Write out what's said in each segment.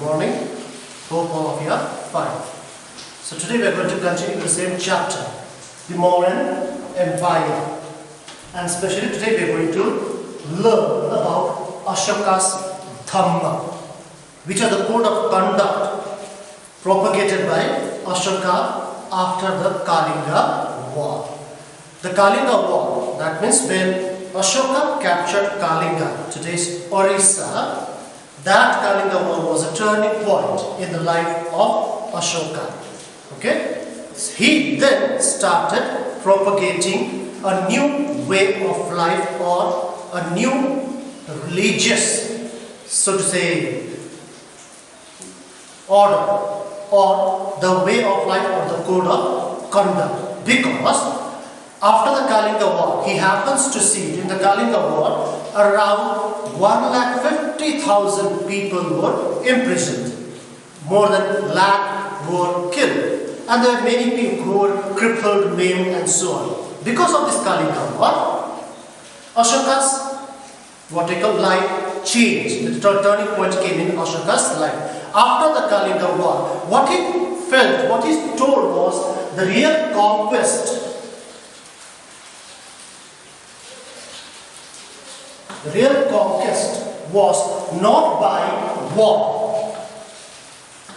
morning. Hope all of you are fine. So today we are going to continue the same chapter, the Mauryan Empire. And especially today we are going to learn about Ashoka's Dharma, which are the code of conduct propagated by Ashoka after the Kalinga War. The Kalinga War, that means when Ashoka captured Kalinga, today's Orissa, that Kalinga War was a turning point in the life of Ashoka. Okay? He then started propagating a new way of life or a new religious, so to say, order or the way of life or the code of conduct. Because after the Kalinga War, he happens to see in the Kalinga War around 150,000 people were imprisoned. More than lakh were killed. And there were many people who were crippled, maimed and so on. Because of this Kalinga War, Ashoka's life changed. The turning point came in Ashoka's life. After the Kalinga War, what he felt, what he told was the real conquest. The real conquest was not by war.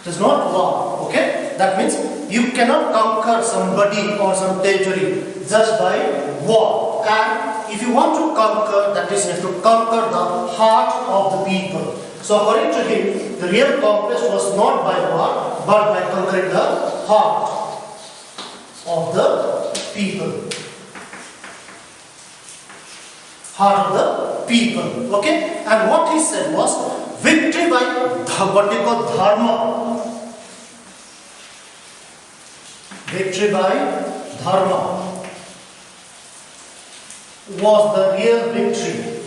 It is not war, okay? That means you cannot conquer somebody or some territory just by war. And if you want to conquer, that is, you have to conquer the heart of the people. So according to him, the real conquest was not by war, but by conquering the heart of the people. Heart of the people. Okay? And what he said was victory by what we call Dharma. Victory by Dharma was the real victory.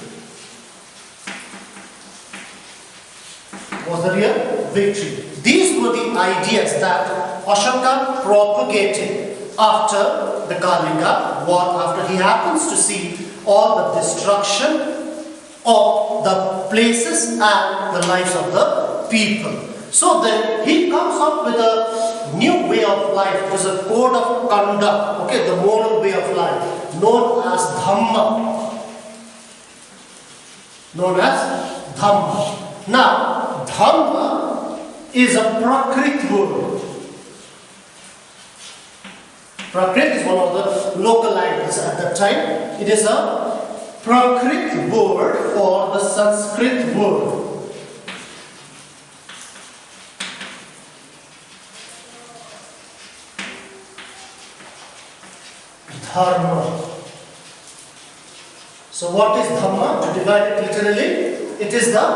Was the real victory. These were the ideas that Ashoka propagated after the Kalinga War, after he happens to see all the destruction of the places and the lives of the people. So then he comes up with a new way of life. It is a code of conduct, okay, the moral way of life, known as Dharma. Known as Dharma. Now, Dharma is a Prakrit word. Prakrit is one of the local languages at that time. It is a Prakrit word for the Sanskrit word. Dharma. So what is Dharma? To divide it literally, it is the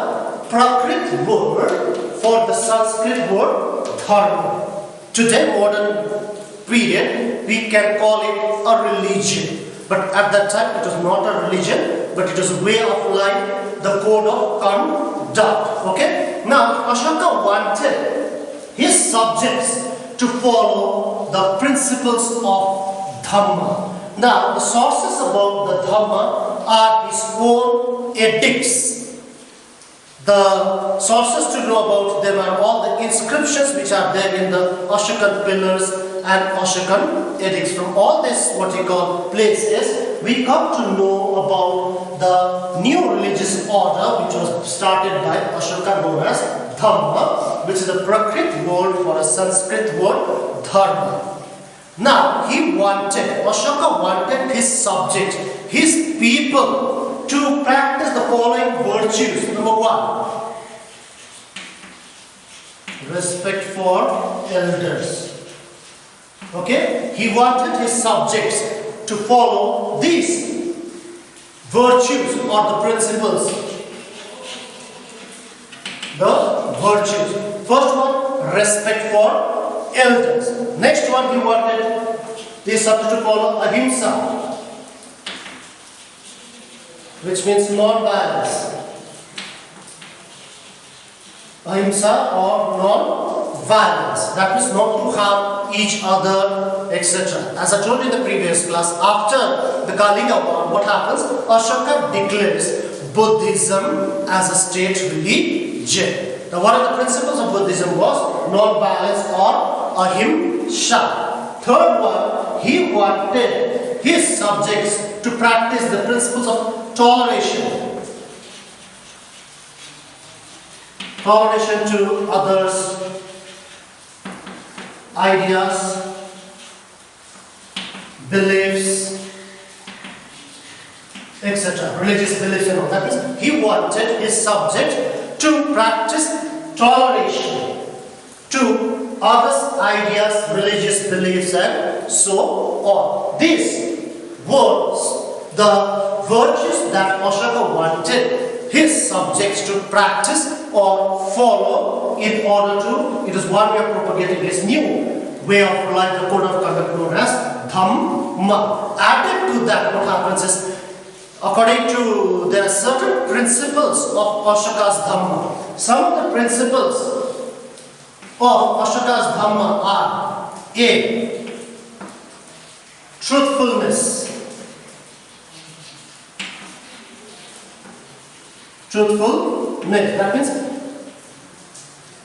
Prakrit word for the Sanskrit word Dharma. Today, modern period, we can call it a religion. But at that time, it was not a religion, but it was a way of life, the code of conduct. Okay? Now, Ashoka wanted his subjects to follow the principles of Dharma. Now, the sources about the Dharma are his own edicts. The sources to know about them are all the inscriptions which are there in the Ashokan pillars and Ashokan edicts. From all this, what we call places, we come to know about the new religious order which was started by Ashoka, known as Dharma, which is a Prakrit word for a Sanskrit word, Dharma. Now, Ashoka wanted his subjects, his people, to practice the following virtues. Number one, respect for elders. Okay? He wanted his subjects to follow these virtues or the principles. The virtues. First one, respect for elders. Next one, he wanted his subjects to follow ahimsa, which means non-violence. Ahimsa or non-violence. That means not to harm each other, etc. As I told you in the previous class, after the Kalinga War, what happens? Ashoka declares Buddhism as a state religion. Now one of the principles of Buddhism was non-violence or ahimsa. Third one, he wanted his subjects to practice the principles of toleration. Toleration to others, ideas, beliefs, etc. Religious beliefs and all. That means he wanted his subject to practice toleration to others' ideas, religious beliefs and so on. These was the virtues that Ashoka wanted his subjects to practice or follow in order to, it is one way of propagating his new way of life, the code of conduct known as Dharma. Added to that, what happens is, according to, there are certain principles of Ashoka's Dharma. Some of the principles of Ashoka's Dharma are A. Truthfulness. Truthfulness. That means,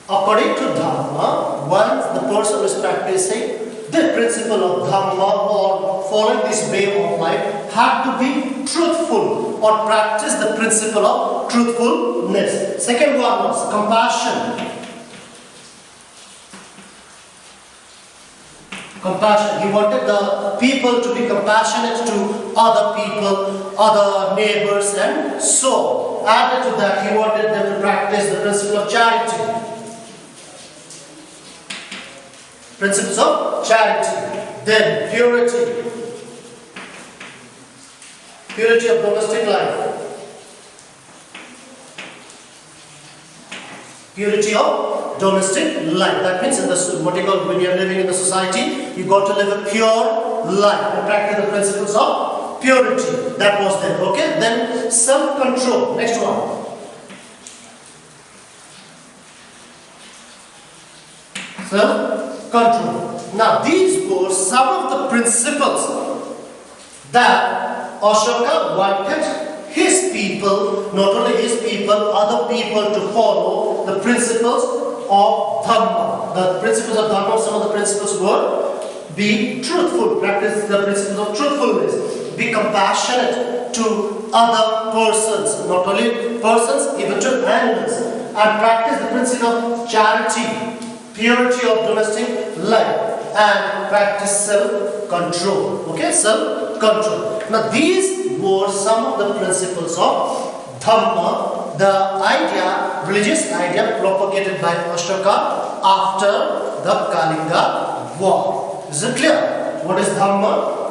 according to Dharma, once the person is practicing the principle of Dharma or following this way of life, had to be truthful or practice the principle of truthfulness. Second one was compassion. Compassion. He wanted the people to be compassionate to other people, other neighbors and so on. Added to that, he wanted them to practice the principle of charity. Principles of charity. Then purity. Purity of domestic life. Purity of domestic life. That means in the, what you call, when you are living in the society, you got to live a pure life and practice the principles of purity. That was there. Okay. Then self-control. Next one. Self-control. Now these were some of the principles that Ashoka wanted his people, not only his people, other people to follow the principles of Dharma. The principles of Dharma, some of the principles were be truthful, practice the principles of truthfulness, be compassionate to other persons, not only persons, even to animals, and practice the principle of charity, purity of domestic life, and practice self-control. Okay, self-control. Now these were some of the principles of Dharma, the idea, religious idea propagated by Ashoka after the Kalinga war. Is it clear? What is Dharma?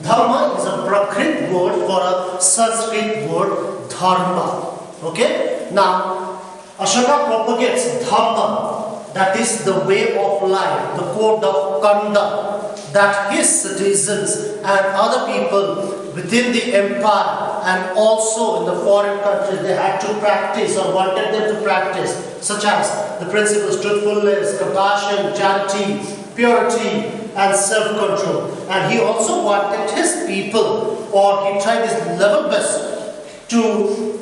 Dharma is a Prakrit word for a Sanskrit word Dharma. Okay? Now, Ashoka propagates Dharma, that is the way of life, the code of conduct that his citizens and other people within the empire and also in the foreign countries they had to practice or wanted them to practice, such as the principles truthfulness, compassion, charity, purity and self-control. And he also wanted his people, or he tried his level best to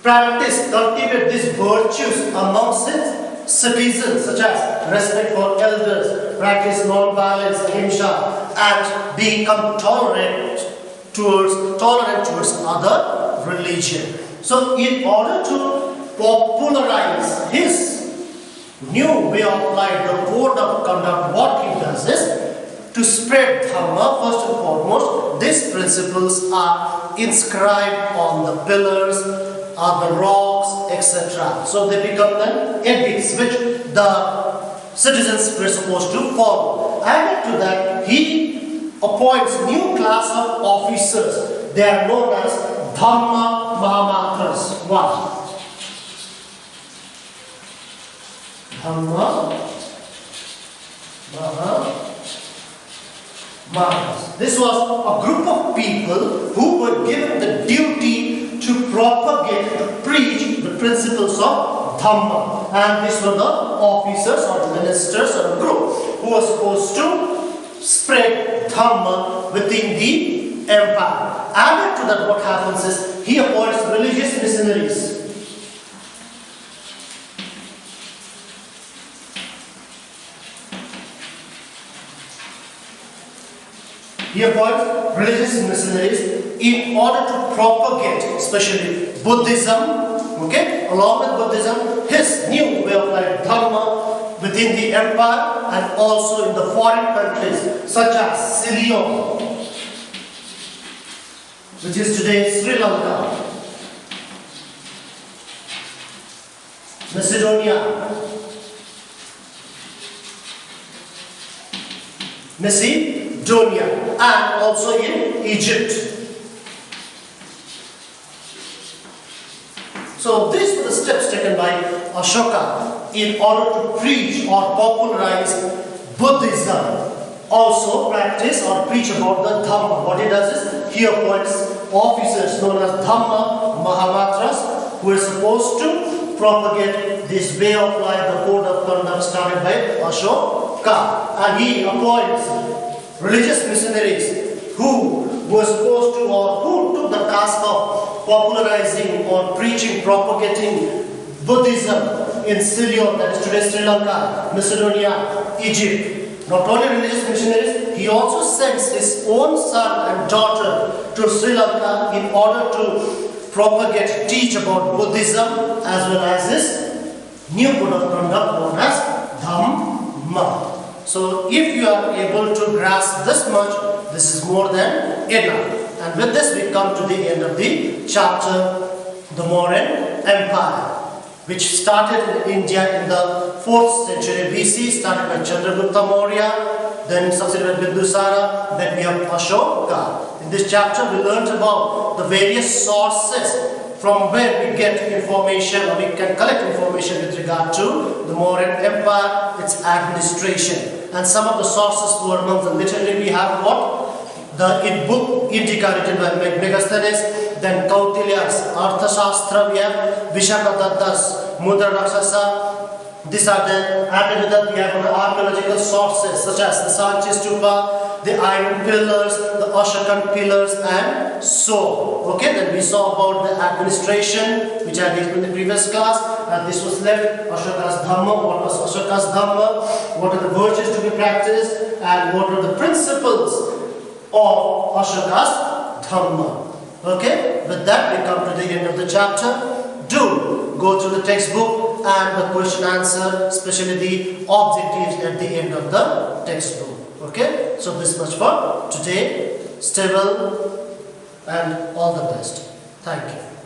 practice, cultivate these virtues amongst his citizens, such as respect for elders, practice non-violence, ahimsa, and become tolerant towards other religion. So in order to popularize his new way of life, the code of conduct, what he does is to spread Dharma. First and foremost, these principles are inscribed on the pillars, on the rocks, etc. So they become the edicts which the citizens were supposed to follow. Added to that, he appoints new class of officers. They are known as Dharma Mahamatras. One. Dharma Mahamatras. This was a group of people who were given the duty to propagate, to preach the principles of Dharma. And these were the officers or ministers or a group who were supposed to spread Dharma within the empire. Added to that, what happens is he appoints religious missionaries. He appoints religious missionaries in order to propagate, especially Buddhism, okay, along with Buddhism, his new way of life, Dharma, within the empire and also in the foreign countries such as Ceylon, which is today Sri Lanka, Macedonia, and also in Egypt. So these were the steps taken by Ashoka in order to preach or popularize Buddhism. Also practice or preach about the Dharma. What he does is he appoints officers known as Dhamma Mahamatras who are supposed to propagate this way of life, the code of conduct started by Ashoka. And he appoints religious missionaries who were supposed to or who took the task of popularizing or preaching, propagating Buddhism in Ceylon, that is today Sri Lanka, Macedonia, Egypt. Not only religious missionaries, he also sends his own son and daughter to Sri Lanka in order to propagate, teach about Buddhism as well as his new code of conduct known as Dhamma. So if you are able to grasp this much, this is more than enough. And with this we come to the end of the chapter, the Mauryan Empire, which started in India in the 4th century BC, started by Chandragupta Maurya, then succeeded by Bindusara, then we have Ashoka. In this chapter we learned about the various sources from where we get information or we can collect information with regard to the Mauryan Empire, its administration. And some of the sources were among the literary. We have what? The book Indica written by Megasthenes, then Kautilya's Arthashastra, we have Vishakadatta's Mudra Rakshasa. These are the, after that we have the archaeological sources such as the Sanchi Stupa, the iron pillars, the Ashokan pillars and so on. Okay, then we saw about the administration which I did in the previous class, and this was left Ashoka's Dhamma. What was Ashoka's Dhamma? What are the virtues to be practiced and what are the principles of Ashoka's Dhamma. Okay, with that we come to the end of the chapter. Do go through the textbook and the question answer, especially the objectives at the end of the textbook. Okay, so this much for today. Stay well and all the best. Thank you.